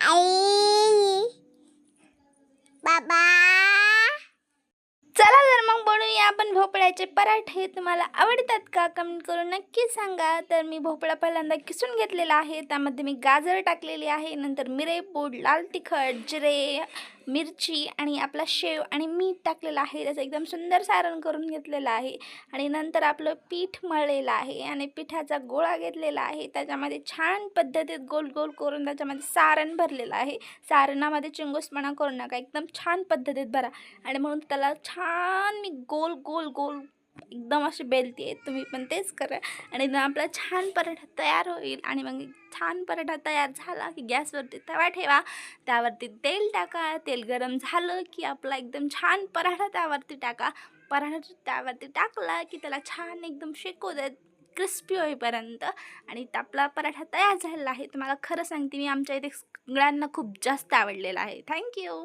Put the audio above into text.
आई बाबा चला तर मग बनवूया आपण भोपळ्याचे पराठे. तुम्हाला आवडतात का कमेंट करून नक्की सांगा. तर मी भोपळा पहिल्यांदा किसून घेतलेला आहे, त्यामध्ये मी गाजर टाकलेली आहे, नंतर मिरे पूड, लाल तिखट, जिरे, मिरची आणि आपला शेव आणि मीठ टाकलेलं आहे. त्याचं एकदम सुंदर सारण करून घेतलेलं आहे आणि नंतर आपलं पीठ मळलेलं आहे आणि पिठाचा गोळा घेतलेला आहे. त्याच्यामध्ये छान पद्धतीत गोल गोल करून त्याच्यामध्ये सारण भरलेलं आहे. सारणामध्ये चिंगूसपणा करू नका, एकदम छान पद्धतीत भरा आणि म्हणून त्याला छान मी गोल गोल गोल एकदम अशी बेलती आहे. तुम्ही पण तेच करा आणि ना आपला छान पराठा तयार होईल. आणि मग छान पराठा तयार झाला की गॅसवरती तवा ठेवा, त्यावरती तेल टाका. तेल गरम झालं की आपला एकदम छान पराठा त्यावरती टाका. पराठा त्यावरती टाकला की त्याला छान एकदम शेकू देत क्रिस्पी होईपर्यंत. आणि आपला पराठा तयार झालेला आहे. तुम्हाला खरं सांगते, मी आमच्या इथे सगळ्यांना खूप जास्त आवडलेला आहे. थँक्यू.